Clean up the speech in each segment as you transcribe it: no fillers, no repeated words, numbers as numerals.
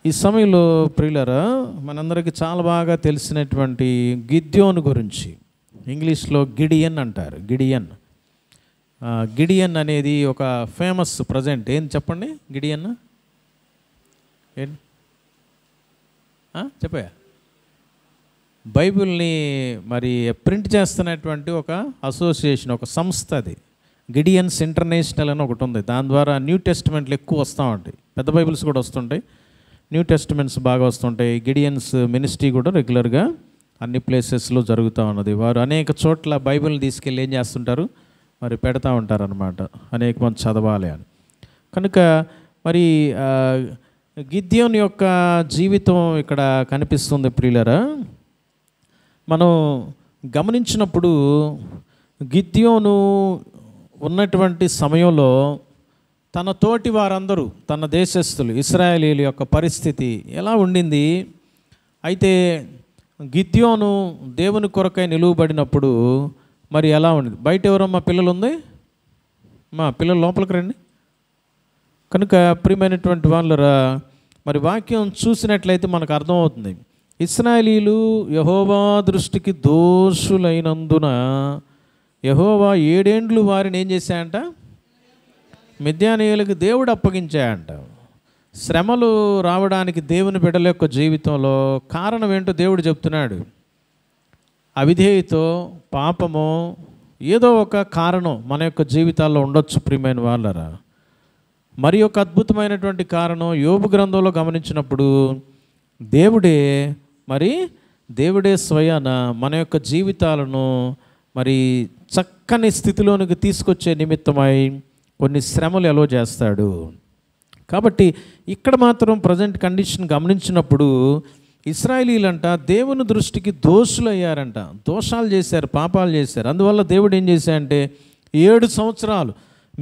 ఈ సమయంలో ప్రియులారా, మనందరికీ చాలా బాగా తెలిసినటువంటి గిద్యోను గురించి, ఇంగ్లీష్లో గిడియన్ అంటారు. గిడియన్ అనేది ఒక ఫేమస్ ప్రజెంట్. ఏం చెప్పండి గిడియన్ ఏంటి చెప్పా? బైబిల్ని మరి ప్రింట్ చేస్తున్నటువంటి ఒక అసోసియేషన్, ఒక సంస్థ. అది గిడియన్స్ ఇంటర్నేషనల్ అని ఒకటి ఉంది. దాని ద్వారా న్యూ టెస్టిమెంట్లు ఎక్కువ వస్తూ ఉంటాయి. పెద్ద బైబిల్స్ కూడా వస్తుంటాయి, న్యూ టెస్టిమెంట్స్ బాగా వస్తుంటాయి. గిడియన్స్ మినిస్ట్రీ కూడా రెగ్యులర్గా అన్ని ప్లేసెస్లో జరుగుతూ ఉన్నది. వారు అనేక చోట్ల బైబిల్ని తీసుకెళ్ళి ఏం చేస్తుంటారు, మరి పెడతా ఉంటారనమాట, అనేక మంది చదవాలి అని. కనుక మరి గిద్యోను యొక్క జీవితం ఇక్కడ కనిపిస్తుంది ప్రియులరా. మనం గమనించినప్పుడు గిద్యోను ఉన్నటువంటి సమయంలో తన తోటి వారందరూ, తన దేశస్థులు ఇశ్రాయేలీల యొక్క పరిస్థితి ఎలా ఉండింది. అయితే గిద్యోను దేవుని కొరకై నిలువబడినప్పుడు మరి ఎలా ఉండింది. బయట ఎవరో మా పిల్లలు ఉంది, మా పిల్లలు లోపలికి రండి. కనుక ప్రియమైనటువంటి వాళ్ళరా, మరి వాక్యం చూసినట్లయితే మనకు అర్థమవుతుంది. ఇశ్రాయేలీలు యెహోవా దృష్టికి దోషులైనందున యెహోవా 7 ఏండ్లు వారిని ఏం చేశాయంట, మిద్యానీయులకు దేవుడు అప్పగించాయంట. శ్రమలు రావడానికి దేవుని బిడ్డల యొక్క జీవితంలో కారణం ఏంటో దేవుడు చెప్తున్నాడు. అవిధేయతో, పాపము, ఏదో ఒక కారణం మన యొక్క జీవితాల్లో ఉండొచ్చు ప్రియమైన వాళ్ళరా. మరి ఒక అద్భుతమైనటువంటి కారణం యోబు గ్రంథంలో గమనించినప్పుడు దేవుడే స్వయాన మన యొక్క జీవితాలను మరి చక్కని స్థితిలోనికి తీసుకొచ్చే నిమిత్తమై కొన్ని శ్రమలు ఎలో చేస్తాడు. కాబట్టి ఇక్కడ మాత్రం ప్రజెంట్ కండిషన్ గమనించినప్పుడు ఇశ్రాయేలీలంట దేవుని దృష్టికి దోషులయ్యారంట, దోషాలు చేశారు, పాపాలు చేశారు. అందువల్ల దేవుడు ఏం చేశాడంటే 7 సంవత్సరాలు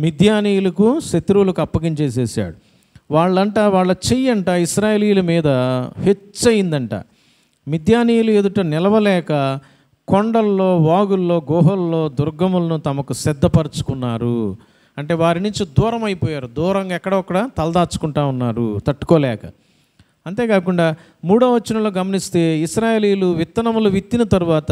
మిద్యానీయులకు, శత్రువులకు అప్పగించేసేసాడు. వాళ్ళ చెయ్యంట ఇశ్రాయేలీల మీద హెచ్చయిందంట. మిద్యానీయులు ఎదుట నిలవలేక కొండల్లో, వాగుల్లో, గుహల్లో, దుర్గములను తమకు సిద్ధపరచుకున్నారు. అంటే వారి నుంచి దూరం అయిపోయారు, దూరంగా ఎక్కడొక్కడ తలదాచుకుంటా ఉన్నారు తట్టుకోలేక. అంతేకాకుండా 3వ వచనంలో గమనిస్తే ఇశ్రాయేలీలు విత్తనములు విత్తిన తరువాత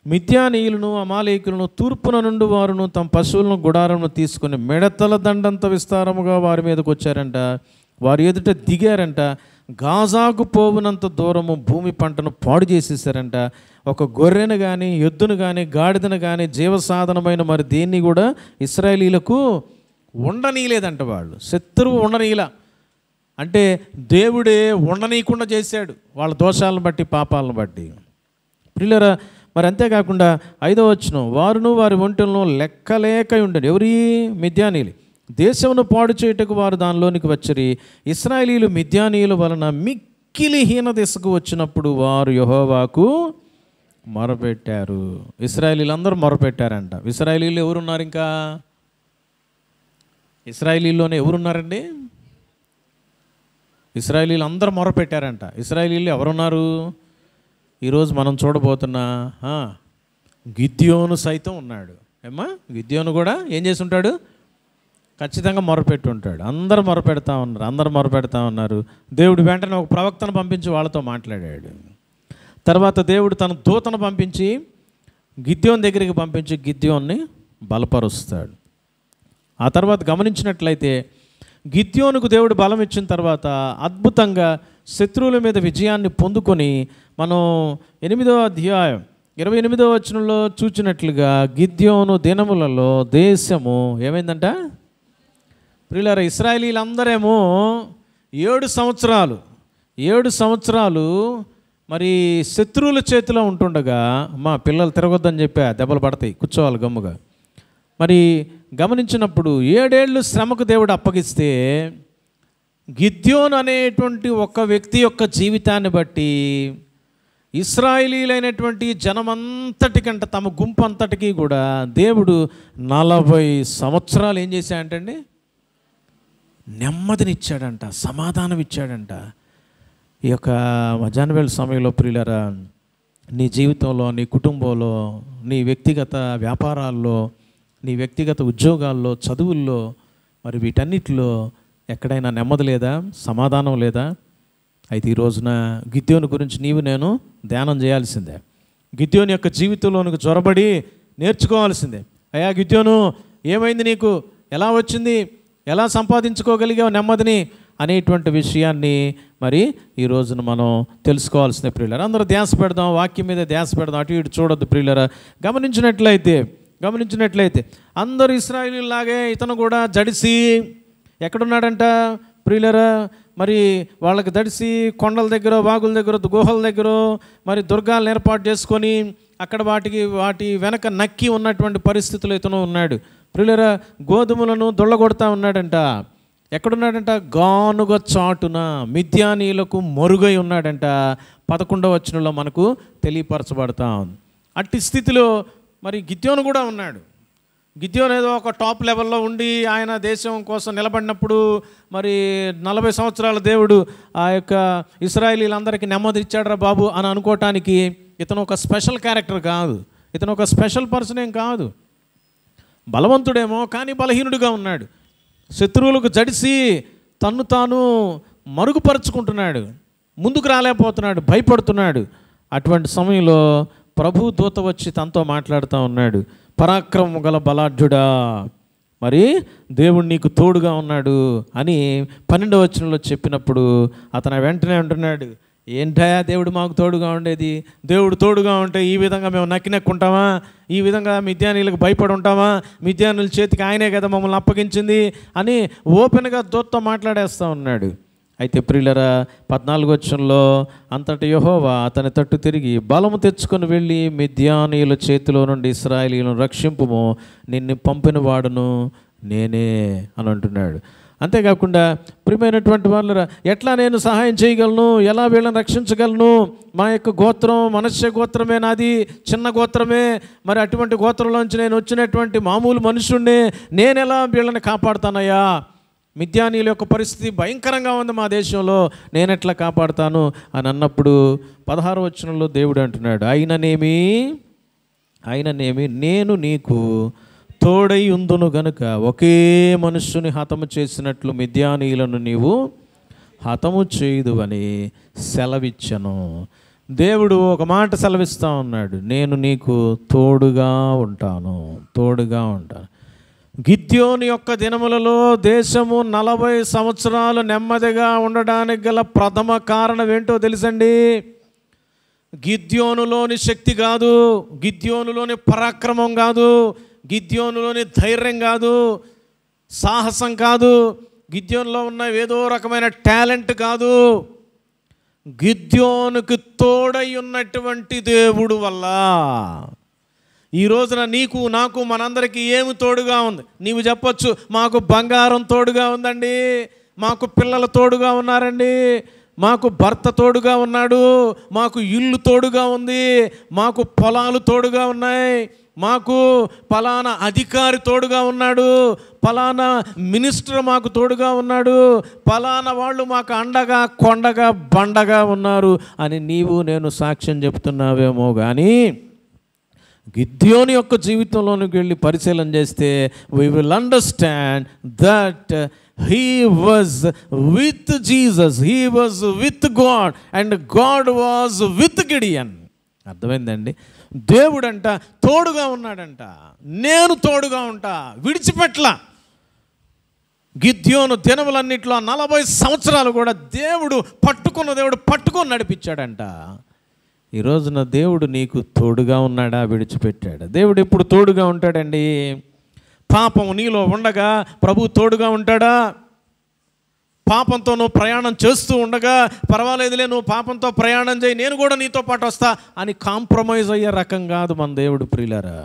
మిద్యానీయులను, అమాలేకులను తూర్పున నుండి వారును తమ పశువులను, గుడారమును తీసుకుని మిడతల దండంత విస్తారముగా వారి మీదకి వచ్చారంట. వారి ఎదుట దిగారంట. గాజాకు పోవునంత దూరము భూమి పంటను పాడు చేసేసారంట. ఒక గొర్రెను కానీ, ఎద్దును కానీ, గాడిదను కానీ, జీవసాధనమైన మరి దేన్ని కూడా ఇశ్రాయేలీలకు ఉండనీయలేదంట. వాళ్ళు శత్రువు ఉండనీయలా. అంటే దేవుడే ఉండనీయకుండా చేశాడు వాళ్ళ దోషాలను బట్టి, పాపాలను బట్టి. ప్రియులారా, మరి అంతేకాకుండా 5వ వచనం, వారును వారి ఒంటెలను లెక్కలేక ఉండేది. ఎవరి? మిద్యానీయులు. దేశమును పాడు చేయుటకు వారు దానిలోనికి వచ్చిరి. ఇశ్రాయేలీలు మిద్యానీయుల వలన మిక్కిలి హీన దశకు వచ్చినప్పుడు వారు యెహోవాకు మొరపెట్టారు. ఇశ్రాయేలీలు అందరూ మొరపెట్టారంట. ఇశ్రాయేలీలు ఎవరున్నారు? ఇంకా ఇశ్రాయేలీలోనే ఎవరున్నారండి? ఇశ్రాయేలీలు అందరూ మొరపెట్టారంట. ఇశ్రాయేలీలు ఎవరున్నారు? ఈరోజు మనం చూడబోతున్న గిద్యోను సైతం ఉన్నాడు. ఏమ్మా, గిద్యోను కూడా ఏం చేసి ఉంటాడు? ఖచ్చితంగా మొరపెట్టి ఉంటాడు. అందరూ మొరపెడతా ఉన్నారు. దేవుడు వెంటనే ఒక ప్రవక్తను పంపించి వాళ్ళతో మాట్లాడాడు. తర్వాత దేవుడు తన దూతను పంపించి గిద్యోను దగ్గరికి పంపించి గిద్యోన్ని బలపరుస్తాడు. ఆ తర్వాత గమనించినట్లయితే గిద్యోనుకు దేవుడు బలం ఇచ్చిన తర్వాత అద్భుతంగా శత్రువుల మీద విజయాన్ని పొందుకొని మనం 8వ అధ్యాయం 28వ వచనంలో చూచినట్లుగా గిద్యోను దినములలో దేశము ఏమైందంట ప్రియులారా. ఇశ్రాయేలీలందరేమో 7 సంవత్సరాలు మరి శత్రువుల చేతిలో ఉంటుండగా, మా పిల్లలు తిరగొద్దని చెప్పా, దెబ్బలు పడతాయి, కూర్చోవాలి గమ్ముగా. మరి గమనించినప్పుడు 7 ఏళ్ళు శ్రమకు దేవుడు అప్పగిస్తే గిద్యోను అనేటువంటి ఒక వ్యక్తి యొక్క జీవితాన్ని బట్టి ఇశ్రాయేలీలైనటువంటి జనమంతటికంటే, తమ గుంపు అంతటికీ కూడా దేవుడు 40 సంవత్సరాలు ఏం చేశాడంటండి? నెమ్మదినిచ్చాడంట, సమాధానం ఇచ్చాడంట. ఈ యొక్క మధ్యాహ్నవేళ సమయంలో ప్రియులారా, నీ జీవితంలో, నీ కుటుంబంలో, నీ వ్యక్తిగత వ్యాపారాల్లో, నీ వ్యక్తిగత ఉద్యోగాల్లో, చదువుల్లో, మరి వీటన్నిటిలో ఎక్కడైనా నెమ్మది లేదా? సమాధానం లేదా? అయితే ఈ రోజున గిద్యోను గురించి నీవు నేను ధ్యానం చేయాల్సిందే. గిద్యోను యొక్క జీవితంలోనికి చొరబడి నేర్చుకోవాల్సిందే. అయ్యా గిద్యోను, ఏమైంది నీకు, ఎలా వచ్చింది, ఎలా సంపాదించుకోగలిగావు నెమ్మదిని అనేటువంటి విషయాన్ని మరి ఈ రోజున మనం తెలుసుకోవాల్సిన ప్రియులరా. అందరూ ధ్యాస పెడదాం, వాక్యం మీద ధ్యాస పెడదాం, అటు ఇటు చూడొద్దు ప్రియులరా. గమనించినట్లయితే అందరు ఇశ్రాయేలీలాగే ఇతను కూడా జడిసి ఎక్కడున్నాడంట ప్రియులరా. మరి వాళ్ళకి దడిసి కొండల దగ్గర, వాగుల దగ్గర, గుహల దగ్గర మరి దుర్గాలను ఏర్పాటు చేసుకొని అక్కడ వాటి వెనక నక్కి ఉన్నటువంటి పరిస్థితులు ఇతను ఉన్నాడు ప్రియులరా. గోధుమలను దొళ్ళగొడతా ఉన్నాడంట. ఎక్కడున్నాడంట? గానుగ చాటున మిద్యానీయులకు మరుగై ఉన్నాడంట. 11వ వచనంలో మనకు తెలియపరచబడతాం. అట్టి స్థితిలో మరి గిద్యోను కూడా ఉన్నాడు. గిద్యోను ఏదో ఒక టాప్ లెవెల్లో ఉండి ఆయన దేశం కోసం నిలబడినప్పుడు మరి 40 సంవత్సరాల దేవుడు ఆ యొక్క ఇశ్రాయేలీలందరికీ నెమ్మది ఇచ్చాడురా బాబు అని అనుకోవటానికి ఇతను ఒక స్పెషల్ క్యారెక్టర్ కాదు, ఇతను ఒక స్పెషల్ పర్సన్ ఏం కాదు. బలవంతుడేమో కానీ బలహీనుడిగా ఉన్నాడు. శత్రువులకు జడిసి తన్ను తాను మరుగుపరుచుకుంటున్నాడు, ముందుకు రాలేకపోతున్నాడు, భయపడుతున్నాడు. అటువంటి సమయంలో ప్రభు దూత వచ్చి తనతో మాట్లాడుతూ ఉన్నాడు. పరాక్రమం గల బలాఢ్యుడా, మరి దేవుడు నీకు తోడుగా ఉన్నాడు అని 12వ వచనంలో చెప్పినప్పుడు అతను వెంటనే అంటున్నాడు, ఏంటయా దేవుడు మాకు తోడుగా ఉండేది? దేవుడు తోడుగా ఉంటే ఈ విధంగా మేము నక్కినక్కుంటామా? ఈ విధంగా మిద్యానీయులకు భయపడి ఉంటామా? మిద్యానీయుల చేతికి ఆయనే కదా మమ్మల్ని అప్పగించింది అని ఓపెన్గా దూతతో మాట్లాడేస్తూ ఉన్నాడు. అయితే ప్రియులరా 14వ వచనంలో అంతటి యెహోవా అతని తట్టు తిరిగి బలము తెచ్చుకొని వెళ్ళి మిద్యానీయుల చేతిలో నుండి ఇశ్రాయేలీయులను రక్షింపుము, నిన్ను పంపిన వాడును నేనే అని అంటున్నాడు. అంతేకాకుండా ప్రియమైనటువంటి వాళ్ళరా, ఎట్లా నేను సహాయం చేయగలను, ఎలా వీళ్ళని రక్షించగలను? మా యొక్క గోత్రం మనష్య గోత్రమే, నాది చిన్న గోత్రమే. మరి అటువంటి గోత్రంలోంచి నేను వచ్చినటువంటి మామూలు మనుషుణ్ణి, నేను ఎలా వీళ్ళని కాపాడుతానయ్యా? మిద్యానీయుల యొక్క పరిస్థితి భయంకరంగా ఉంది మా దేశంలో, నేను ఎట్లా కాపాడుతాను అని అన్నప్పుడు 16వ వచనంలో దేవుడు అంటున్నాడు, అయిననేమి నేను నీకు తోడై ఉందును గనుక ఒకే మనుష్యుని హతము చేసినట్లు మిద్యానీయులను నీవు హతము చేయుదు అని సెలవిచ్చను. దేవుడు ఒక మాట సెలవిస్తూ ఉన్నాడు, నేను నీకు తోడుగా ఉంటాను. గిద్యోను యొక్క దినములలో దేశము 40 సంవత్సరాలు నెమ్మదిగా ఉండడానికి గల ప్రథమ కారణం ఏంటో తెలుసండి? గిద్యోనులోని శక్తి కాదు, గిద్యోనులోని పరాక్రమం కాదు, గిద్యోనులోని ధైర్యం కాదు, సాహసం కాదు, గిద్యోనులో ఉన్న ఏదో రకమైన టాలెంట్ కాదు. గిద్యోనుకు తోడై ఉన్నటువంటి దేవుడు వల్ల ఈ రోజున నీకు నాకు మనందరికీ ఏమి తోడుగా ఉంది? నీవు చెప్పొచ్చు, మాకు బంగారం తోడుగా ఉందండి, మాకు పిల్లలు తోడుగా ఉన్నారండి, మాకు భర్త తోడుగా ఉన్నాడు, మాకు ఇల్లు తోడుగా ఉంది, మాకు పొలాలు తోడుగా ఉన్నాయి, మాకు పలానా అధికారి తోడుగా ఉన్నాడు, పలానా మినిస్టర్ మాకు తోడుగా ఉన్నాడు, పలానా వాళ్ళు మాకు అండగా కొండగా బండగా ఉన్నారు అని నీవు నేను సాక్ష్యం చెప్తున్నావేమో కానీ గిద్యోను యొక్క జీవితంలోనికి వెళ్ళి పరిశీలన చేస్తే we will understand that he was with Jesus, he was with God and God was with Gideon. అర్థమైందండి? దేవుడంట తోడుగా ఉన్నాడంట, నేను తోడుగా ఉంటా, విడిచిపెట్ల. గిద్యోను దినములన్నిట్లో 40 సంవత్సరాలు కూడా దేవుడు పట్టుకొని నడిపించాడంట. ఈ రోజున దేవుడు నీకు తోడుగా ఉన్నాడా, విడిచిపెట్టాడా? దేవుడు ఎప్పుడు తోడుగా ఉంటాడండి? పాపం నీలో ఉండగా ప్రభు తోడుగా ఉంటాడా? పాపంతో నువ్వు ప్రయాణం చేస్తూ ఉండగా పర్వాలేదులే, నువ్వు పాపంతో ప్రయాణం చేయి, నేను కూడా నీతో పాటు వస్తా అని కాంప్రమైజ్ అయ్యే రకం కాదు మన దేవుడు. ప్రియులారా,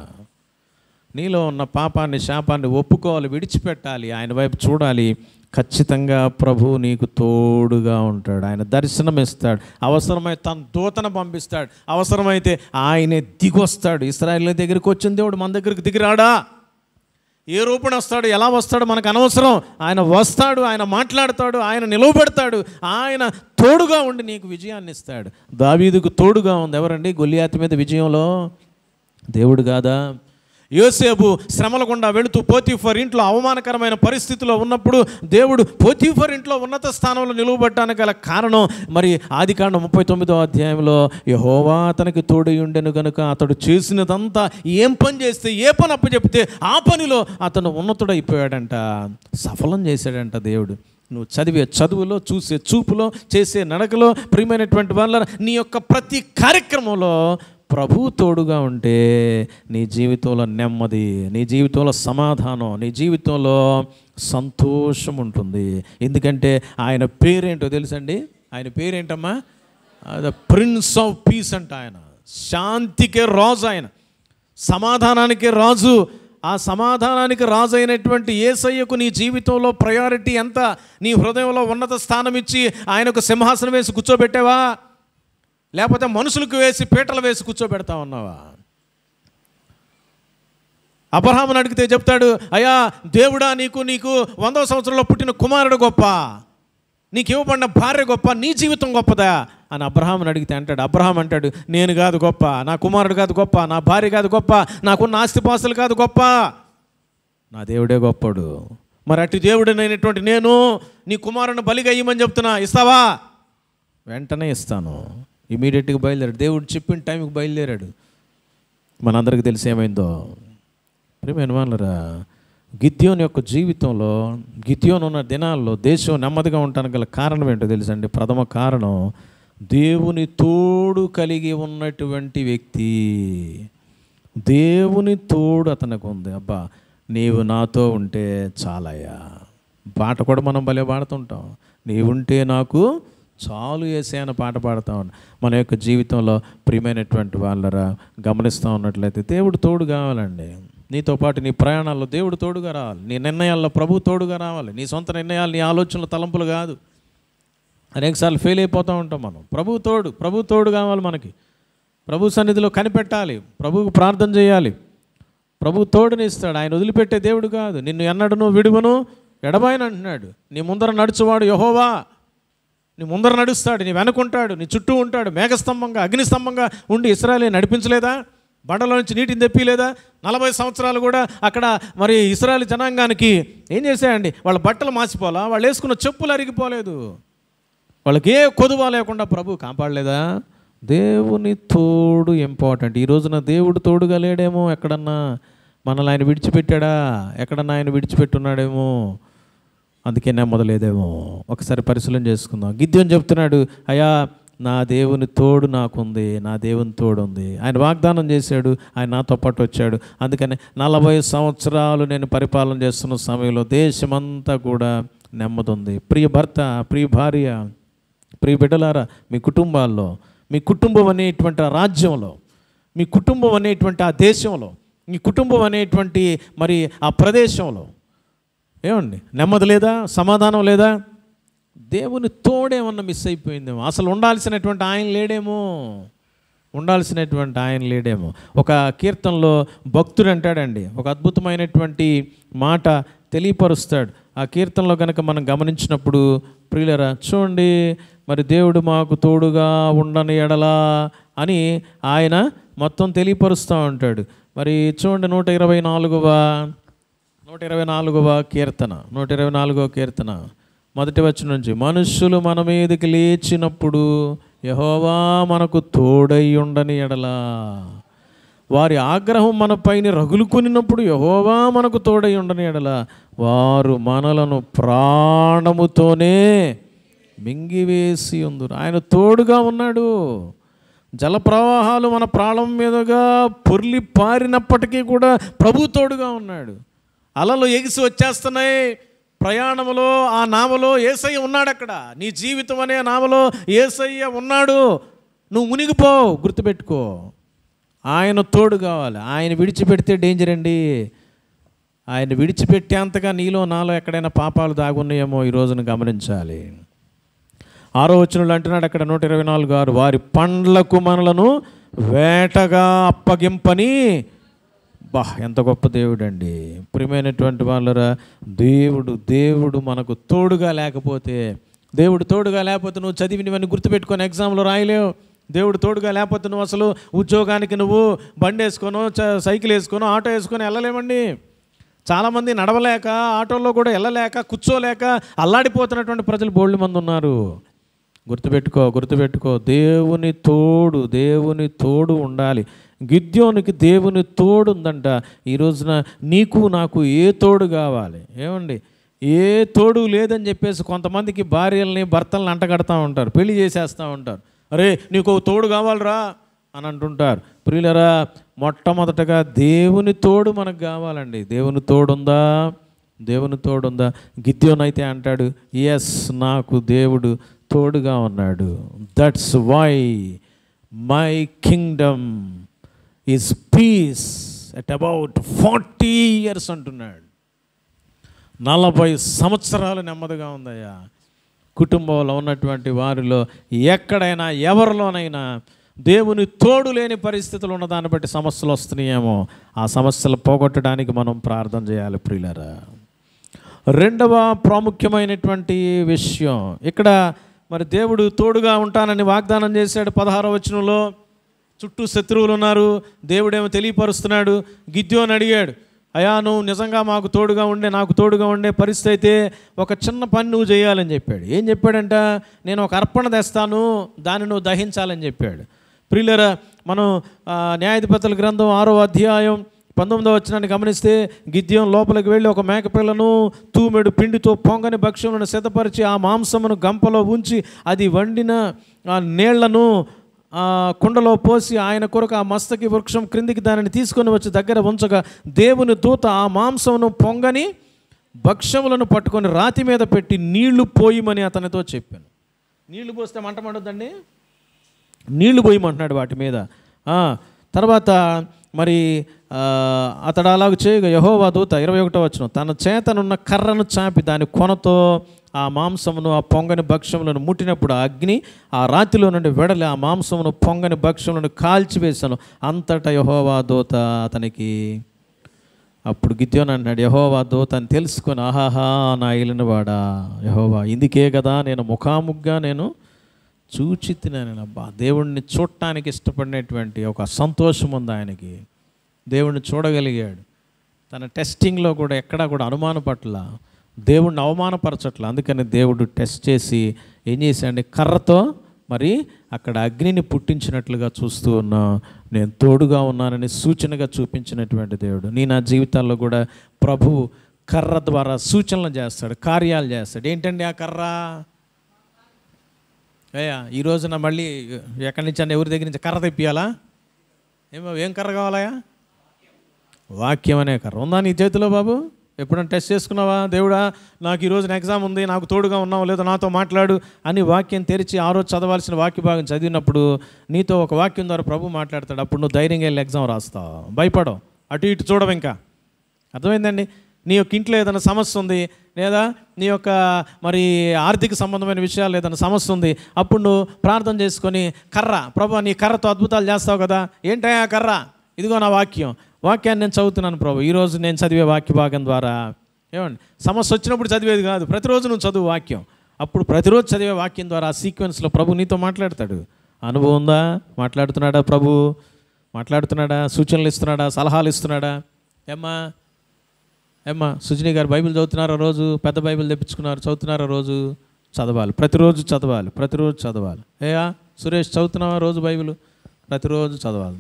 నీలో ఉన్న పాపాన్ని శాపాన్ని ఒప్పుకోవాలి, విడిచిపెట్టాలి, ఆయన వైపు చూడాలి. ఖచ్చితంగా ప్రభు నీకు తోడుగా ఉంటాడు. ఆయన దర్శనం ఇస్తాడు, అవసరమైతే తన దూతను పంపిస్తాడు, అవసరమైతే ఆయనే దిగొస్తాడు. ఇశ్రాయేలు దగ్గరికి వచ్చిన దేవుడు మన దగ్గరికి దిగిరాడా? ఏ రూపణ వస్తాడు, ఎలా వస్తాడు మనకు అనవసరం. ఆయన వస్తాడు, ఆయన మాట్లాడతాడు, ఆయన నిలవబెడతాడు, ఆయన తోడుగా ఉండి నీకు విజయాన్ని ఇస్తాడు. దావీదుకు తోడుగా ఉంది ఎవరండి గొలియాతు మీద విజయంలో? దేవుడు కాదా? యోసేపు శ్రమల గుండా వెళుతూ పోతీఫర్ ఇంట్లో అవమానకరమైన పరిస్థితిలో ఉన్నప్పుడు దేవుడు పోతీఫర్ ఇంట్లో ఉన్నత స్థానంలో నిలువబడటానికి గల కారణం, మరి ఆదికాండం 39వ అధ్యాయంలో యెహోవా అతనికి తోడై ఉండెను గనుక అతడు చేసినదంతా ఏం పని చేస్తే, ఏ పని అప్పచెప్తే ఆ పనిలో అతను ఉన్నతుడైపోయాడంట, సఫలం చేశాడంట దేవుడు. నువ్వు చదివే చదువులో, చూసే చూపులో, చేసే నడకలో, ప్రియమైనటువంటి వాళ్ళ నీ యొక్క ప్రతి కార్యక్రమంలో ప్రభువు తోడుగా ఉంటే నీ జీవితంలో నెమ్మది, నీ జీవితంలో సమాధానం, నీ జీవితంలో సంతోషం ఉంటుంది. ఎందుకంటే ఆయన పేరేంటో తెలుసండి? ఆయన పేరేంటమ్మా? ద ప్రిన్స్ ఆఫ్ పీస్ అంట. ఆయన శాంతికే రాజు, ఆయన సమాధానానికే రాజు. ఆ సమాధానానికి రాజు అయినటువంటి యేసయ్యకు నీ జీవితంలో ప్రయారిటీ ఎంత? నీ హృదయంలో ఉన్నత స్థానం ఇచ్చి ఆయనకు సింహాసనం వేసి కూర్చోబెట్టావా, లేకపోతే మనుషులకు వేసి పీటలు వేసి కూర్చోబెడతా ఉన్నావా? అబ్రహాముని అడిగితే చెప్తాడు, అయ్యా దేవుడా, నీకు 100వ సంవత్సరంలో పుట్టిన కుమారుడు గొప్ప, నీకు ఇవ్వబడిన భార్య గొప్ప, నీ జీవితం గొప్పదా అని అబ్రహాముని అడిగితే అంటాడు, అబ్రహాం అంటాడు, నేను కాదు గొప్ప, నా కుమారుడు కాదు గొప్ప, నా భార్య కాదు గొప్ప, నాకున్న ఆస్తిపాస్తులు కాదు గొప్ప, నా దేవుడే గొప్పడు. మరి అటు దేవుడినైనటువంటి నేను నీ కుమారుని బలిగా ఇవ్వమని చెప్తున్నా, ఇస్తావా? వెంటనే ఇస్తాను. ఇమీడియట్గా బయలుదేరాడు. దేవుడు చెప్పిన టైంకి బయలుదేరాడు. మనందరికీ తెలిసి ఏమైందో. ప్రియమైన వాళ్ళరా, గిద్యోను యొక్క జీవితంలో, గిద్యోను ఉన్న దినాల్లో దేశం నెమ్మదిగా ఉండటానికి గల కారణం ఏంటో తెలుసండి? ప్రథమ కారణం, దేవుని తోడు కలిగి ఉన్నటువంటి వ్యక్తి. దేవుని తోడు అతనికి ఉంది. అబ్బా, నీవు నాతో ఉంటే చాలయ్యా. పాట కూడా మనం భలే పాడుతుంటాం, నీవుంటే నాకు చాలు యేసయ్యా అనే పాట పాడుతూ ఉన్నాం. మన యొక్క జీవితంలో ప్రియమైనటువంటి వాళ్ళరా గమనిస్తూ ఉన్నట్లయితే దేవుడు తోడు కావాలండి. నీతో పాటు నీ ప్రయాణాల్లో దేవుడు తోడుగా రావాలి. నీ నిర్ణయాల్లో ప్రభు తోడుగా రావాలి. నీ సొంత నిర్ణయాలు, నీ ఆలోచనలు, తలంపులు కాదు. అనేకసార్లు ఫెయిల్ అయిపోతూ ఉంటాం మనం. ప్రభు తోడు కావాలి మనకి. ప్రభు సన్నిధిలో కనిపెట్టాలి, ప్రభువుకు ప్రార్థన చేయాలి. ప్రభు తోడుని ఇస్తాడు. ఆయన వదిలిపెట్టే దేవుడు కాదు. నిన్ను ఎన్నడను విడువను ఎడబాయను అంటున్నాడు. నీ ముందర నడుచువాడు యెహోవా. నీ ముందర నడుస్తాడు, నీ వెనుకుంటాడు, నీ చుట్టూ ఉంటాడు. మేఘస్తంభంగా, అగ్నిస్తంభంగా ఉండి ఇశ్రాయేలు నడిపించలేదా? బండలో నుంచి నీటిని తెప్పిలేదా? 40 సంవత్సరాలు కూడా అక్కడ మరి ఇశ్రాయేలు జనాంగానికి ఏం చేశాయండి? వాళ్ళ బట్టలు మాసిపోలా, వాళ్ళు వేసుకున్న చెప్పులు అరిగిపోలేదు, వాళ్ళకి ఏ కొదువ లేకుండా ప్రభు కాపాడలేదా? దేవుని తోడు ఇంపార్టెంట్. ఈ రోజున దేవుడు తోడుగా లేడేమో, ఎక్కడన్నా మనల్ని ఆయన విడిచిపెట్టాడా? ఎక్కడన్నా ఆయన విడిచిపెట్టున్నాడేమో, అందుకే నెమ్మదలేదేమో. ఒకసారి పరిశీలన చేసుకుందాం. గిద్యోను చెప్తున్నాడు, అయ్యా నా దేవుని తోడు నాకుంది, నా దేవుని తోడు ఉంది. ఆయన వాగ్దానం చేశాడు, ఆయన నాతో పాటు వచ్చాడు. అందుకని 40 సంవత్సరాలు నేను పరిపాలన చేస్తున్న సమయంలో దేశమంతా కూడా నెమ్మది ఉంది. ప్రియ భర్త, ప్రియ భార్య, ప్రియ బిడ్డలారా, మీ కుటుంబాల్లో, మీ కుటుంబం అనేటువంటి ఆ రాజ్యంలో, మీ కుటుంబం అనేటువంటి ఆ దేశంలో, మీ కుటుంబం అనేటువంటి మరి ఆ ప్రదేశంలో ఏమండి నెమ్మది లేదా? సమాధానం లేదా? దేవుని తోడేమన్నా మిస్ అయిపోయిందేమో. అసలు ఉండాల్సినటువంటి ఆయన లేడేమో. ఒక కీర్తనలో భక్తుడు అంటాడండి, ఒక అద్భుతమైనటువంటి మాట తెలియపరుస్తాడు. ఆ కీర్తనలో కనుక మనం గమనించినప్పుడు ప్రియులరా చూడండి, మరి దేవుడు మాకు తోడుగా ఉండని ఎడలా అని ఆయన మొత్తం తెలియపరుస్తూ ఉంటాడు. మరి చూడండి 124వ కీర్తన మొదటి వచనం నుంచి, మనుష్యులు మన మీదకి లేచినప్పుడు యెహోవా మనకు తోడై ఉండని ఎడలా, వారి ఆగ్రహం మన పైన రగులుకొనినప్పుడు యెహోవా మనకు తోడై ఉండని ఎడలా, వారు మనలను ప్రాణముతోనే మింగివేసి ఉందురు. ఆయన తోడుగా ఉన్నాడు. జలప్రవాహాలు మన ప్రాణం మీదుగా పొర్లి పారినప్పటికీ కూడా ప్రభు తోడుగా ఉన్నాడు. అలలు ఎగిసి వచ్చేస్తున్నాయి ప్రయాణంలో, ఆ నావలో యేసయ్య ఉన్నాడు. అక్కడ నీ జీవితం అనే నావలో యేసయ్య ఉన్నాడు. నువ్వు మునిగిపో, గుర్తుపెట్టుకో. ఆయన తోడు కావాలి. ఆయన విడిచిపెడితే డేంజర్ అండి. ఆయన విడిచిపెట్టేంతగా నీలో నాలో ఎక్కడైనా పాపాలు దాగున్నాయేమో ఈ రోజున గమనించాలి. 6వ వచనంలో అంటున్నాడు అక్కడ 124:6, వారి పండ్లకు మనలను వేటగా అప్పగింపని. ఎంత గొప్ప దేవుడు అండి. ప్రియమైనటువంటి వాళ్ళరా, దేవుడు మనకు తోడుగా లేకపోతే, దేవుడు తోడుగా లేకపోతే నువ్వు చదివినవన్నీ గుర్తుపెట్టుకొని ఎగ్జామ్లో రాయలేవు. దేవుడు తోడుగా లేకపోతే నువ్వు అసలు ఉద్యోగానికి నువ్వు బండి వేసుకోను, సైకిల్ వేసుకోను, ఆటో వేసుకొని వెళ్ళలేమండి. చాలామంది నడవలేక, ఆటోల్లో కూడా వెళ్ళలేక, కూర్చోలేక అల్లాడిపోతున్నటువంటి ప్రజలు బోల్డ్ మంది ఉన్నారు. గుర్తుపెట్టుకో, దేవుని తోడు ఉండాలి. గిద్యోనికి దేవుని తోడు ఉందంట. ఈ రోజున నీకు నాకు ఏ తోడు కావాలి? ఏమండి, ఏ తోడు లేదని చెప్పేసి కొంతమందికి భార్యల్ని భర్తల్ని అంటగడతా ఉంటారు, పెళ్లి చేసేస్తూ ఉంటారు. అరే నీకు తోడు కావాలరా అని అంటుంటారు. ప్రియులరా, మొట్టమొదటగా దేవుని తోడు మనకు కావాలండి. దేవుని తోడుందా? గిద్యోనైతే అంటాడు, ఎస్, నాకు దేవుడు తోడుగా ఉన్నాడు. That's why my kingdom is peace at about 40 years అంటున్నాడు. 40 సంవత్సరాలు నెమ్మదిగా ఉందయ్యా. కుటుంబంలో ఉన్నటువంటి వారిలో ఎక్కడైనా ఎవరిలోనైనా దేవుని తోడు లేని పరిస్థితులు ఉన్న దాన్ని బట్టి సమస్యలు వస్తున్నాయేమో, ఆ సమస్యలు పోగొట్టడానికి మనం ప్రార్థన చేయాలి ప్రియులారా. రెండవ ప్రాముఖ్యమైనటువంటి విషయం, ఇక్కడ మరి దేవుడు తోడుగా ఉంటానని వాగ్దానం చేశాడు. 16వ వచనంలో చుట్టూ శత్రువులు ఉన్నారు, దేవుడేమో తెలియపరుస్తున్నాడు. గిద్యోని అడిగాడు, అయ్యా నువ్వు నిజంగా నాకు తోడుగా ఉండే పరిస్థితి అయితే ఒక చిన్న పని నువ్వు చేయాలని చెప్పాడు. ఏం చెప్పాడంట? నేను ఒక అర్పణ తెస్తాను, దాన్ని నువ్వు దహించాలని చెప్పాడు. ప్రియులరా, మనం న్యాయాధిపతుల గ్రంథం 6వ అధ్యాయం 19వ వచనాన్ని గమనిస్తే, గిద్యోను లోపలికి వెళ్ళి ఒక మేకపిల్లను తూమెడు పిండితో పొంగని భక్ష్యములను సిద్ధపరిచి ఆ మాంసమును గంపలో ఉంచి అది వండిన నీళ్లను కుండలో పోసి ఆయన కొరకు ఆ మస్తకి వృక్షం క్రిందికి దానిని తీసుకొని వచ్చి దగ్గర ఉంచగా దేవుని దూత ఆ మాంసమును పొంగని భక్ష్యములను పట్టుకొని రాతి మీద పెట్టి నీళ్లు పోయమని అతనితో చెప్పాను. నీళ్లు పోస్తే మంట మండుద్దండి, నీళ్లు పోయమంటున్నాడు వాటి మీద. తర్వాత మరి అతడు అలాగ చేయగా యెహోవా దూత 21వ వచనం తన చేతనున్న కర్రను చాపి దాని కొనతో ఆ మాంసమును ఆ పొంగని భక్ష్యములను ముట్టినప్పుడు ఆ అగ్ని ఆ రాతిలో నుండి వెడలి ఆ మాంసమును పొంగని భక్ష్యములను కాల్చివేశాను. అంతటా యెహోవా దూత అతనికి, అప్పుడు గిద్యోను అన్నాడు, యెహోవా దూత అని తెలుసుకొని, ఆహాహా నా ఏలినవాడా యెహోవా, ఇందుకే కదా నేను ముఖాముగ్గా నేను చూచి తిన్నాను. అబ్బా, దేవుణ్ణి చూడటానికి ఇష్టపడినటువంటి ఒక సంతోషం ఉంది ఆయనకి. దేవుణ్ణి చూడగలిగాడు. తన టెస్టింగ్లో కూడా ఎక్కడా కూడా అనుమాన పట్ల, దేవుణ్ణి అవమానపరచట్ల. అందుకని దేవుడు టెస్ట్ చేసి ఏం చేశాడు? కర్రతో మరి అక్కడ అగ్నిని పుట్టించినట్లుగా చూస్తూ ఉన్నా. నేను తోడుగా ఉన్నానని సూచనగా చూపించినటువంటి దేవుడు. నా జీవితాల్లో కూడా ప్రభువు కర్ర ద్వారా సూచనలు చేస్తాడు, కార్యాలు చేస్తాడు. ఏంటండి ఆ కర్ర? ఈ రోజున మళ్ళీ ఎక్కడి నుంచి ఎవరి దగ్గర నుంచి కర్ర తెప్పియాలా? ఏం కర్ర కావాలయా? వాక్యం అనే కర్ర ఉందా నీ చేతిలో బాబు? ఎప్పుడైనా టెస్ట్ చేసుకున్నావా? దేవుడా నాకు ఈ రోజున ఎగ్జామ్ ఉంది, నాకు తోడుగా ఉన్నావు లేదో నాతో మాట్లాడు అని వాక్యం తెరిచి ఆ రోజు చదవాల్సిన వాక్య భాగం చదివినప్పుడు నీతో ఒక వాక్యం ద్వారా ప్రభు మాట్లాడతాడు. అప్పుడు నువ్వు ధైర్యంగా వెళ్ళి ఎగ్జామ్ రాస్తావు, భయపడవు, అటు ఇటు చూడవు. ఇంకా అర్థమైందండి? నీ యొక్క ఇంట్లో ఏదైనా సమస్య ఉంది, లేదా నీ యొక్క మరి ఆర్థిక సంబంధమైన విషయాలు ఏదైనా సమస్య ఉంది, అప్పుడు నువ్వు ప్రార్థన చేసుకొని కర్ర, ప్రభు నీ కర్రతో అద్భుతాలు చేస్తావు కదా, ఏంటయ్యా కర్ర? ఇదిగో నా వాక్యాన్ని నేను చదువుతున్నాను ప్రభు. ఈరోజు నేను చదివే వాక్య భాగం ద్వారా ఏమండి, సమస్య వచ్చినప్పుడు చదివేది కాదు, ప్రతిరోజు నువ్వు చదువు వాక్యం. అప్పుడు ప్రతిరోజు చదివే వాక్యం ద్వారా ఆ సీక్వెన్స్లో ప్రభు నీతో మాట్లాడతాడు. అనుభవం ఉందా? మాట్లాడుతున్నాడా ప్రభు? మాట్లాడుతున్నాడా? సూచనలు ఇస్తున్నాడా? సలహాలు ఇస్తున్నాడా? ఏమ్మా సుజనీ గారు బైబిల్ చదువుతున్నారా? రోజు పెద్ద బైబిల్ తెప్పించుకున్నారు, చదువుతున్నారా? రోజు చదవాలి, ప్రతిరోజు చదవాలి. సురేష్ చదువుతున్నావా రోజు బైబిల్? ప్రతిరోజు చదవాలి.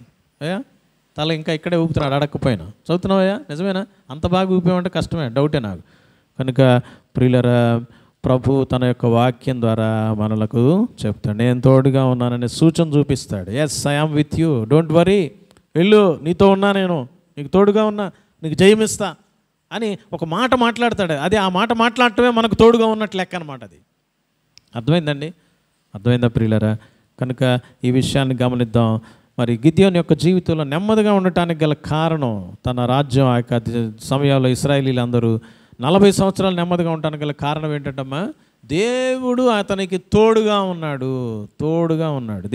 తల ఇంకా ఇక్కడే ఊపుతున్నాడు అడగకపోయినా. చదువుతున్నావయ్యా? నిజమేనా? అంత బాగా ఊపేమంటే కష్టమే, డౌటే నాకు. కనుక ప్రియులరా, ప్రభు తన యొక్క వాక్యం ద్వారా మనలకు చెప్తాడు, నేను తోడుగా ఉన్నానని సూచన చూపిస్తాడు. Yes, I am with you, don't worry, వెళ్ళు, నీతో ఉన్నా, నేను నీకు తోడుగా ఉన్నా, నీకు జయమిస్తా అని ఒక మాట మాట్లాడతాడు. అదే ఆ మాట మాట్లాడటమే మనకు తోడుగా ఉన్నట్లు లెక్క అనమాట. అది అర్థమైందా ప్రియులరా? కనుక ఈ విషయాన్ని గమనిద్దాం. మరి గిద్యోను యొక్క జీవితంలో నెమ్మదిగా ఉండటానికి గల కారణం, తన రాజ్యం ఆ యొక్క సమయంలో ఇశ్రాయేలీలందరూ 40 సంవత్సరాలు నెమ్మదిగా ఉండటానికి గల కారణం ఏంటంటమ్మా? దేవుడు అతనికి తోడుగా ఉన్నాడు.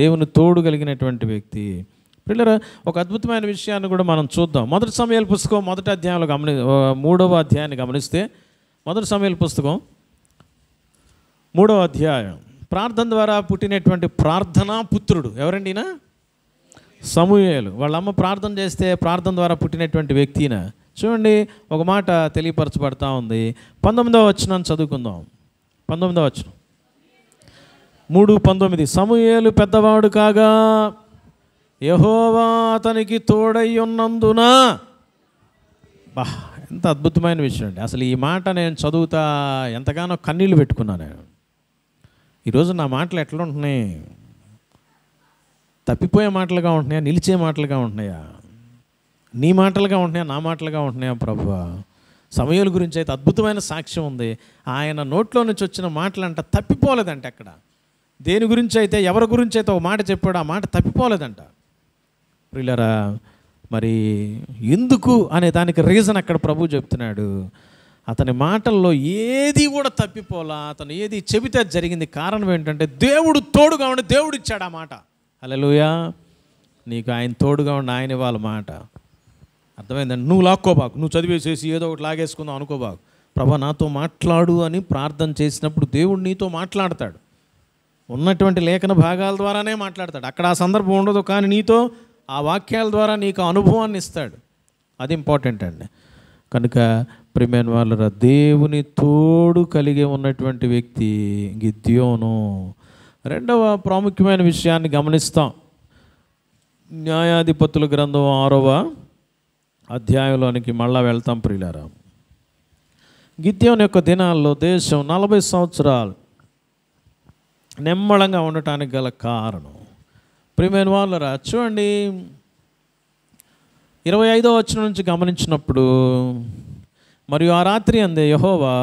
దేవుని తోడు కలిగినటువంటి వ్యక్తి. పిల్లలు, ఒక అద్భుతమైన విషయాన్ని కూడా మనం చూద్దాం. మొదటి సమూయేలు పుస్తకం 1వ అధ్యాయంలో 3వ అధ్యాయాన్ని గమనిస్తే, మొదటి సమూయేలు పుస్తకం 3వ అధ్యాయం ప్రార్థన ద్వారా పుట్టినటువంటి ప్రార్థనా పుత్రుడు ఎవరండి ఈయన? సమూయేలు. వాళ్ళ అమ్మ ప్రార్థన చేస్తే ప్రార్థన ద్వారా పుట్టినటువంటి వ్యక్తిన. చూడండి, ఒక మాట తెలియపరచబడతా ఉంది. 19వ వచనం చదువుకుందాం. 19వ వచనం, 3:19. సమూయేలు పెద్దవాడు కాగా యెహోవా అతనికి తోడై ఉన్నందున. బా, ఎంత అద్భుతమైన విషయం అండి. అసలు ఈ మాట నేను చదువుతా ఎంతగానో కన్నీళ్ళు పెట్టుకున్నాను నేను. ఈరోజు నా మాటలు ఎట్లా ఉంటున్నాయి? తప్పిపోయే మాటలుగా ఉంటున్నాయా? నిలిచే మాటలుగా ఉంటున్నాయా? నీ మాటలుగా ఉంటున్నాయా? నా మాటలుగా ఉంటున్నాయా? ప్రభువా, సమూయేలు గురించి అయితే అద్భుతమైన సాక్ష్యం ఉంది. ఆయన నోట్లో నుంచి వచ్చిన మాటలంట తప్పిపోలేదంట. అక్కడ దేని గురించి అయితే, ఎవరి గురించి అయితే ఒక మాట చెప్పాడు, ఆ మాట తప్పిపోలేదంట. ప్రియులారా, మరి ఎందుకు అనే దానికి రీజన్ అక్కడ ప్రభు చెప్తున్నాడు. అతని మాటల్లో ఏది కూడా తప్పిపోలా, అతను ఏది చెబితే జరిగింది. కారణం ఏంటంటే దేవుడు తోడుగా ఉండి దేవుడు ఇచ్చాడు ఆ మాట. హల్లెలూయా. నీకు ఆయన తోడుగా ఉండి ఆయన ఇవ్వాలి మాట. అర్థమైందండి? నువ్వు లాక్కోబాకు, నువ్వు చదివేసేసి ఏదో ఒకటి లాగేసుకుందాం అనుకోబాకు. ప్రభా నాతో మాట్లాడు అని ప్రార్థన చేసినప్పుడు దేవుడు నీతో మాట్లాడతాడు. ఉన్నటువంటి లేఖన భాగాల ద్వారానే మాట్లాడతాడు. అక్కడ ఆ సందర్భం ఉండదు, కానీ నీతో ఆ వాక్యాల ద్వారా నీకు అనుభవాన్ని ఇస్తాడు. అది ఇంపార్టెంట్ అండి. కనుక ప్రియమైన వాళ్ళరా, దేవుని తోడు కలిగి ఉన్నటువంటి వ్యక్తి గిద్యోను. రెండవ ప్రాముఖ్యమైన విషయాన్ని గమనిస్తాం. న్యాయాధిపతుల గ్రంథం 6వ అధ్యాయంలోనికి మళ్ళా వెళ్తాం ప్రియులారా. గిద్యోను యొక్క దినాల్లో దేశం 40 సంవత్సరాలు నిమ్మళంగా ఉండటానికి గల కారణం, ప్రియమైన వాళ్ళరా, చూడండి 25వ వచనం నుంచి గమనించినప్పుడు, మరియు ఆ రాత్రి అందే యెహోవా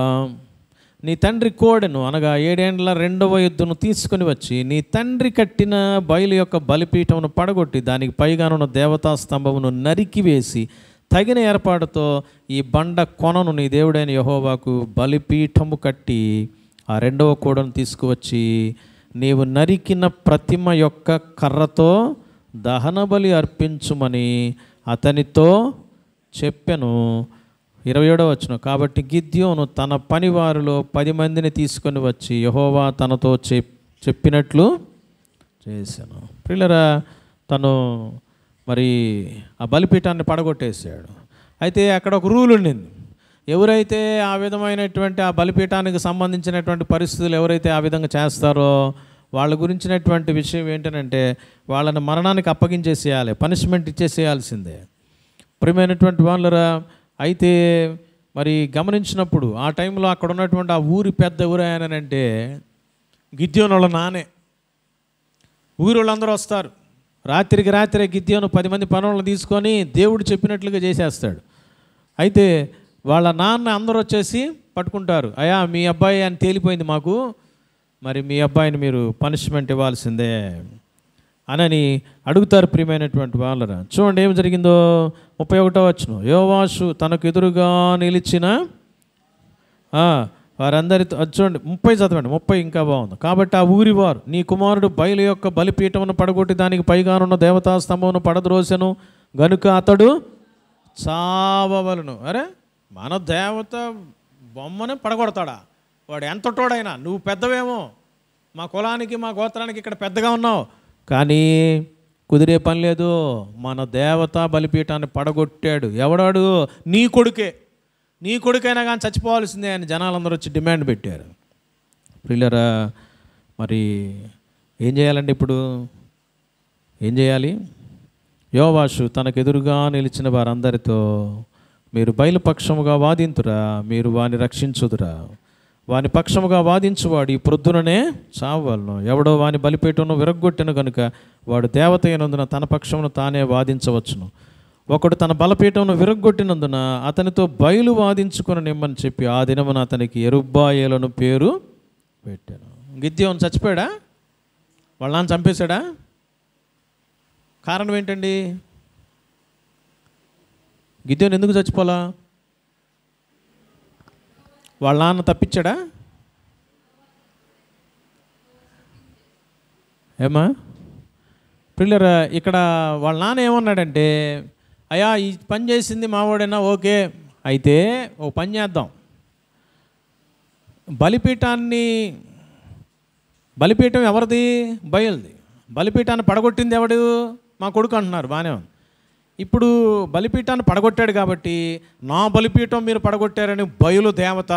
నీ తండ్రి కోడెను అనగా 7 ఏండ్ల 2వ ఎద్దును తీసుకొని వచ్చి నీ తండ్రి కట్టిన బయలు యొక్క బలిపీఠమును పడగొట్టి దానికి పైగానున్న దేవతా స్తంభమును నరికివేసి తగిన ఏర్పాటుతో ఈ బండ కొనను నీ దేవుడైన యెహోవాకు బలిపీఠము కట్టి ఆ 2వ కోడను తీసుకువచ్చి నీవు నరికిన ప్రతిమ యొక్క కర్రతో దహన బలి అర్పించుమని అతనితో చెప్పెను. 27వ వచనం, కాబట్టి గిద్యోను తన పనివారిలో 10 మందిని తీసుకొని వచ్చి యెహోవా తనతో చెప్పినట్లు చేశాను. ప్రియులారా, తను మరి ఆ బలిపీఠాన్ని పడగొట్టేశాడు. అయితే అక్కడ ఒక రూల్ ఉండింది. ఎవరైతే ఆ విధమైనటువంటి ఆ బలిపీఠానికి సంబంధించినటువంటి పరిస్థితులు ఎవరైతే ఆ విధంగా చేస్తారో వాళ్ళ గురించినటువంటి విషయం ఏంటంటే వాళ్ళని మరణానికి అప్పగించేసేయాలి, పనిష్మెంట్ ఇచ్చేసేయాల్సిందే. ప్రియమైనటువంటి వాళ్ళరా, అయితే మరి గమనించినప్పుడు ఆ టైంలో అక్కడ ఉన్నటువంటి ఆ ఊరి పెద్ద ఎవరు ఆయనంటే గిద్యోను వాళ్ళ నానే. ఊరి వాళ్ళందరూ వస్తారు. రాత్రికి రాత్రే గిద్యోను 10 మంది పనులను తీసుకొని దేవుడు చెప్పినట్లుగా చేసేస్తాడు. అయితే వాళ్ళ నాన్న అందరూ వచ్చేసి పట్టుకుంటారు. అయ్యా మీ అబ్బాయి అని తేలిపోయింది మాకు, మరి మీ అబ్బాయిని మీరు పనిష్మెంట్ ఇవ్వాల్సిందే అని అడుగుతారు. ప్రియమైనటువంటి వాళ్ళరా, చూడండి ఏం జరిగిందో. 31వ వచనం, యోవాషు తనకు ఎదురుగా నిలిచిన వారందరితో, చూడండి 30 చదవండి, 30 ఇంకా బాగుంది. కాబట్టి ఆ ఊరి వారు నీ కుమారుడు బయలు యొక్క బలిపీఠమును పడగొట్టి దానికి పైగానున్న దేవతా స్తంభమును పడద్రోసెను గనుక అతడు చావవలను. అరే, మన దేవత బొమ్మని పడగొడతాడా? వాడు ఎంత తోడైనా, నువ్వు పెద్దవేమో, మా కులానికి మా గోత్రానికి ఇక్కడ పెద్దగా ఉన్నావు, కానీ కుదిరే పని లేదు. మన దేవత బలిపీఠాన్ని పడగొట్టాడు. ఎవడాడు? నీ కొడుకే. నీ కొడుకైనా కానీ చచ్చిపోవాల్సిందే అని జనాలందరూ వచ్చి డిమాండ్ పెట్టారు. ప్రియులారా, మరి ఏం చేయాలండి? ఇప్పుడు ఏం చేయాలి? యోవాషు తనకు ఎదురుగా నిలిచిన వారందరితో మీరు బయలుపక్షముగా వాదింతురా, మీరు వాని రక్షించుదురా, వాని పక్షముగా వాదించువాడు ఈ ప్రొద్దుననే చావలను. ఎవడో వాని బలిపీఠమును విరగ్గొట్టిన కనుక వాడు దేవత అయినందున తన పక్షమును తానే వాదించవచ్చును. ఒకడు తన బలపీఠమును విరగ్గొట్టినందున అతనితో బయలు వాదించుకుని నిమ్మని చెప్పి ఆ దినమున అతనికి యెరుబ్బయలను పేరు పెట్టాను. గిద్యోను చచ్చిపోయాడా? వాళ్ళ నాన్న చంపేశాడా? కారణం ఏంటండి? గిద్యోను ఎందుకు చచ్చిపోలా? వాళ్ళ నాన్న తప్పించాడా? ఏమా ప్రియులారా, ఇక్కడ వాళ్ళ నాన్న ఏమన్నాడంటే, అయ్యా ఈ పని చేసింది మావాడైనా ఓకే, అయితే ఓ పని చేద్దాం, బలిపీఠాన్ని బలిపీఠం ఎవరిది? బయలుది. బలిపీఠాన్ని పడగొట్టింది ఎవడు? మా కొడుకు అంటున్నారు, బాగానే ఉంది. ఇప్పుడు బలిపీఠాన్ని పడగొట్టాడు కాబట్టి నా బలిపీఠం మీరు పడగొట్టారని బయలు దేవత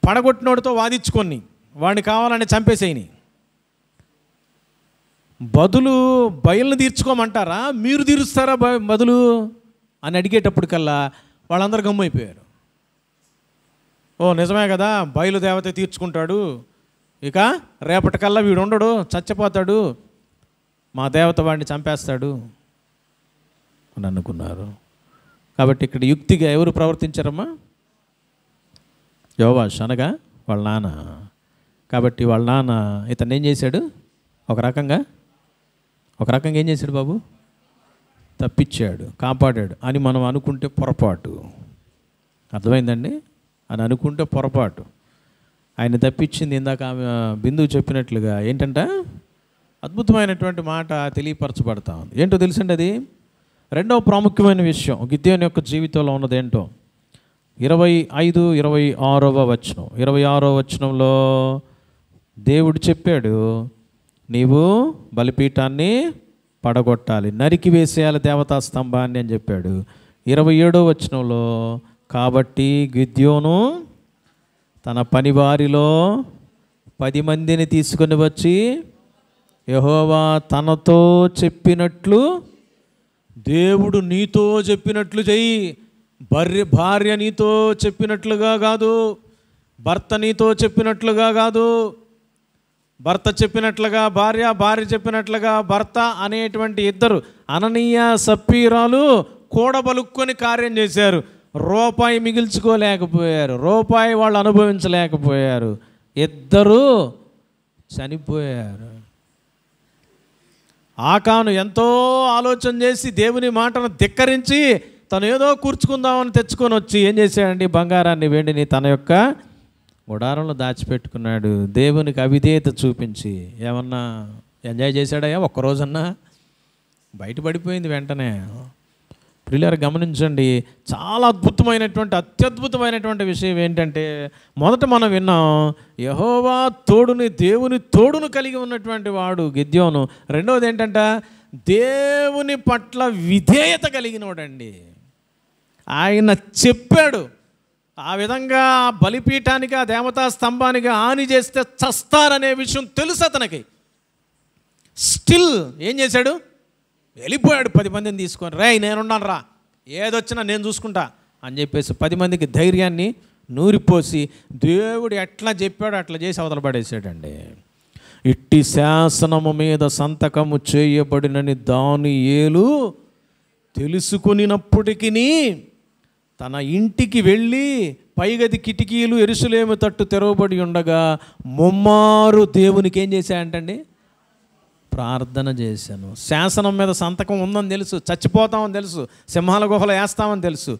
పడగొట్టినోడితో వాదించుకొని వాడిని కావాలని చంపేసేయని. బదులు బయలుని తీర్చుకోమంటారా, మీరు తీరుస్తారా బదులు అని అడిగేటప్పటికల్లా వాళ్ళందరూ గమ్మైపోయారు. ఓ నిజమే కదా, బయలుదేవత తీర్చుకుంటాడు, ఇక రేపటికల్లా వీడు ఉండడు, చచ్చిపోతాడు, మా దేవత వాడిని చంపేస్తాడు అని అనుకున్నారు. కాబట్టి ఇక్కడ యుక్తిగా ఎవరు ప్రవర్తించారమ్మా? యోవాష్ అనగా వాళ్ళ నాన్న. కాబట్టి వాళ్ళ నాన్న ఇతను ఏం చేశాడు? ఒక రకంగా ఏం చేశాడు బాబు? తప్పించాడు, కాపాడాడు అని మనం అనుకుంటే పొరపాటు. అర్థమైందండి? అని అనుకుంటే పొరపాటు. ఆయన తప్పించింది ఇందాక ఆమె బిందువు చెప్పినట్లుగా ఏంటంట, అద్భుతమైనటువంటి మాట తెలియపరచబడతా ఉంది. ఏంటో తెలుసండి అది? రెండవ ప్రాముఖ్యమైన విషయం గిద్యోను యొక్క జీవితంలో ఉన్నది ఏంటో 25, 26వ వచనం. 26వ వచనంలో దేవుడు చెప్పాడు, నీవు బలిపీఠాన్ని పడగొట్టాలి, నరికి వేసేయాలి దేవతా స్తంభాన్ని అని చెప్పాడు. 27వ వచనంలో కాబట్టి గిద్యోను తన పనివారిలో 10 మందిని తీసుకొని వచ్చి యెహోవా తనతో చెప్పినట్లు, దేవుడు నీతో చెప్పినట్లు చెయ్యి. భార్య నీతో చెప్పినట్లుగా కాదు, భర్త నీతో చెప్పినట్లుగా కాదు, భర్త చెప్పినట్లుగా భార్య, భార్య చెప్పినట్లుగా భర్త అనేటువంటి ఇద్దరు అననీయ సప్పీరాలు కూడబలుక్కొని కార్యం చేశారు. రూపాయి మిగిల్చుకోలేకపోయారు, రూపాయి వాళ్ళు అనుభవించలేకపోయారు, ఇద్దరు చనిపోయారు. ఆకాను ఎంతో ఆలోచన చేసి దేవుని మాటను ధిక్కరించి తను ఏదో కూర్చుకుందామని తెచ్చుకొని వచ్చి ఏం చేశాడండి? బంగారాన్ని, వెండిని తన యొక్క గుడారంలో దాచిపెట్టుకున్నాడు. దేవునికి అవిధేయత చూపించి ఏమన్నా ఎంజాయ్ చేశాడయ్యా? ఒక్కరోజన్నా బయటపడిపోయింది వెంటనే. ప్రియులారా గమనించండి, చాలా అత్యద్భుతమైనటువంటి విషయం ఏంటంటే, మొదట మనం విన్నాం యెహోవా తోడుని, దేవుని తోడును కలిగి ఉన్నటువంటి వాడు గిద్యోను. రెండవది ఏంటంట, దేవుని పట్ల విధేయత కలిగినోడండి. ఆయన చెప్పాడు, ఆ విధంగా బలిపీఠానికి, ఆ దేవతా స్తంభానికి హాని చేస్తే చస్తారనే విషయం తెలుసు అతనికి. స్టిల్ ఏం చేశాడు? వెళ్ళిపోయాడు 10 మందిని తీసుకొని, రే నేనున్నాను రా, ఏదొచ్చినా నేను చూసుకుంటా అని చెప్పేసి 10 మందికి ధైర్యాన్ని నూరిపోసి దేవుడు ఎట్లా చెప్పాడో అట్లా చేసి అవతల పడేసాడండి. ఇట్టి శాసనము మీద సంతకము చేయబడినని దానియేలు తెలుసుకునినప్పటికీ తన ఇంటికి వెళ్ళి పైగది కిటికీలు యెరూషలేము తట్టు తెరవబడి ఉండగా ముమ్మారు దేవునికి ఏం చేశాడంటండి? ప్రార్థన చేశాను. శాసనం మీద సంతకం ఉందని తెలుసు, చచ్చిపోతామని తెలుసు, సింహాల గుహలో వేస్తామని తెలుసు,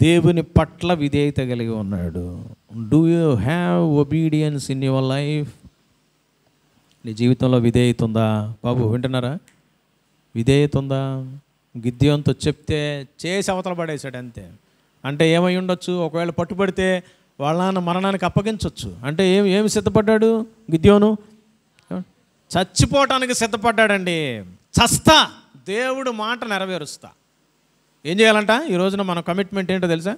దేవుని పట్ల విధేయత కలిగి ఉన్నాడు. Do you have obedience in your life? నీ జీవితంలో విధేయత ఉందా బాబు? వింటున్నారా? విధేయత ఉందా? గిద్యోనుతో చెప్తే చేసి అవతల పడేశాడు అంతే. అంటే ఏమై ఉండొచ్చు? ఒకవేళ పట్టుబడితే వాళ్ళ నాన్న మరణానికి అప్పగించవచ్చు. అంటే ఏమి సిద్ధపడ్డాడు గిద్యోను? చచ్చిపోవటానికి సిద్ధపడ్డాడండి. చస్తా, దేవుడు మాట నెరవేరుస్తా. ఏం చేయాలంట? ఈ రోజున మన కమిట్మెంట్ ఏంటో తెలుసా?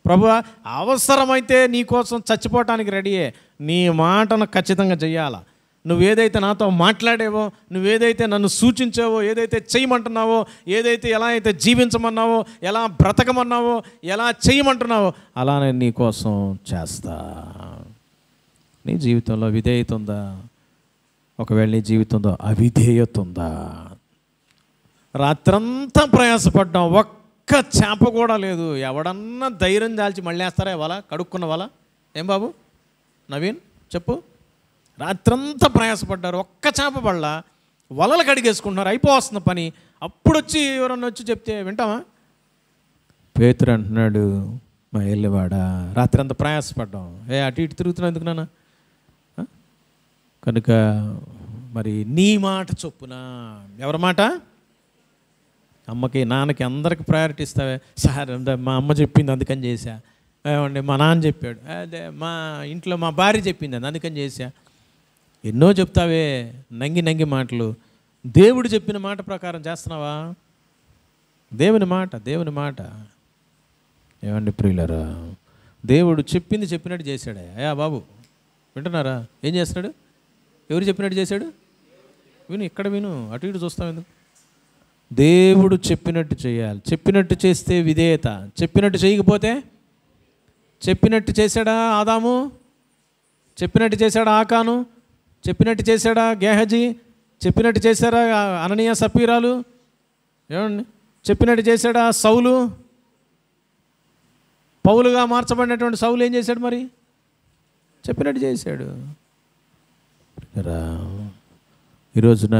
ప్రభువా, అవసరమైతే నీ కోసం చచ్చిపోవటానికి రెడీయే, నీ మాటను ఖచ్చితంగా చెయ్యాలా. నువ్వేదైతే నాతో మాట్లాడేవో, నువ్వేదైతే నన్ను సూచించావో, ఏదైతే చేయమంటున్నావో, ఏదైతే ఎలా అయితే జీవించమన్నావో, ఎలా బ్రతకమన్నావో, ఎలా చేయమంటున్నావో అలానే నీ కోసం చేస్తా. నీ జీవితంలో విధేయత ఉందా? ఒకవేళ నీ జీవితంలో అవిధేయత ఉందా? రాత్రంతా ప్రయాసపడ్డాం, ఒక్క చేప కూడా లేదు. ఎవడన్నా ధైర్యం దాల్చి మళ్ళీ వేస్తారా ఇవాళ? కడుక్కున్న వాళ్ళ ఏం బాబు నవీన్ చెప్పు. రాత్రంతా ప్రయాసపడ్డారు, ఒక్క చేప పళ్ళ, వలలు కడిగేసుకుంటున్నారు, అయిపోవస్తున్న పని. అప్పుడు వచ్చి ఎవరన్నా వచ్చి చెప్తే వింటామా? పేతురు అంటున్నాడు, మా వెళ్ళేవాడా రాత్రి అంతా ప్రయాసపడ్డాం, అటు ఇటు తిరుగుతున్నావు ఎందుకు నాన్న? కనుక మరి నీ మాట చొప్పున, ఎవరి మాట? అమ్మకి, నాన్నకి, అందరికి ప్రయారిటీ ఇస్తావే. సార్ మా అమ్మ చెప్పింది అందుకని చేశా, ఏమండి మా నాన్న చెప్పాడు, అదే మా ఇంట్లో మా భార్య చెప్పింది అందుకని చేశా, ఎన్నో చెప్తావే నంగి నంగి మాటలు. దేవుడు చెప్పిన మాట ప్రకారం చేస్తున్నావా? దేవుని మాట ఏమండి ప్రియులరా, దేవుడు చెప్పింది చెప్పినట్టు చేశాడే. అయ్యా బాబు వింటున్నారా? ఏం చేస్తున్నాడు? ఎవరు చెప్పినట్టు చేశాడు? విను, ఇక్కడ విను, అటు ఇటు చూస్తాం ఎందుకు? దేవుడు చెప్పినట్టు చేయాలి. చెప్పినట్టు చేస్తే విధేయత. చెప్పినట్టు చేయకపోతే, చెప్పినట్టు చేశాడా ఆదాము? చెప్పినట్టు చేశాడా ఆకాను? చెప్పినట్టు చేశాడా గేహజీ? చెప్పినట్టు చేశారా అననీయ సపీరాలు? ఏమండి చెప్పినట్టు చేశాడా సౌలు? పౌలుగా మార్చబడినటువంటి సౌలు ఏం చేశాడు? మరి చెప్పినట్టు చేశాడు. ఈరోజున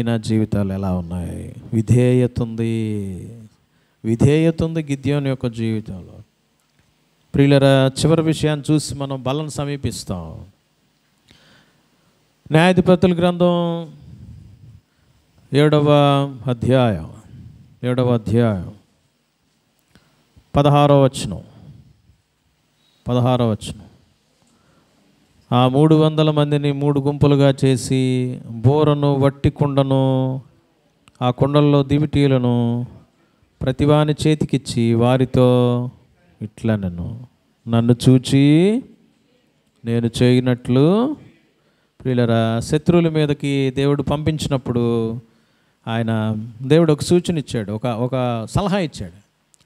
నా జీవితాలు ఎలా ఉన్నాయి? విధేయత ఉంది గిద్యోను యొక్క జీవితంలో. ప్రియులరా, చివరి విషయాన్ని చూసి మనం బలను సమీపిస్తాం. న్యాయాధిపతుల గ్రంథం 7వ అధ్యాయం 16వ వచనం. ఆ 300 మందిని 3 గుంపులుగా చేసి బోరను, వట్టి కుండను, ఆ కుండల్లో దివిటీలను ప్రతివాని చేతికిచ్చి వారితో ఇట్లా నన్ను చూచి నేను చేయనట్లు. ప్రియులరా, శత్రువుల మీదకి దేవుడు పంపించినప్పుడు దేవుడు ఒక సూచన ఇచ్చాడు, ఒక సలహా ఇచ్చాడు.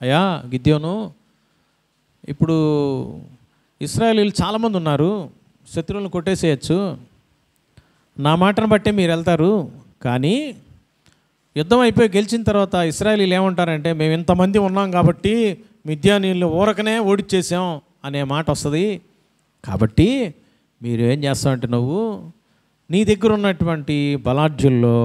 అయ్యా గిద్యోను, ఇప్పుడు ఇశ్రాయేలీయులు చాలామంది ఉన్నారు, శత్రువులను కొట్టేసేయచ్చు, నా మాటను బట్టే మీరు వెళ్తారు. కానీ యుద్ధం అయిపోయి గెలిచిన తర్వాత ఇశ్రాయేలీయులు ఏమంటారంటే, మేము ఇంతమంది ఉన్నాం కాబట్టి మిద్యానీయులు ఊరకనే ఓడిచ్చేసాం అనే మాట వస్తుంది. కాబట్టి మీరు ఏం చేస్తావంటే, నువ్వు నీ దగ్గర ఉన్నటువంటి బలాఢ్యుల్లో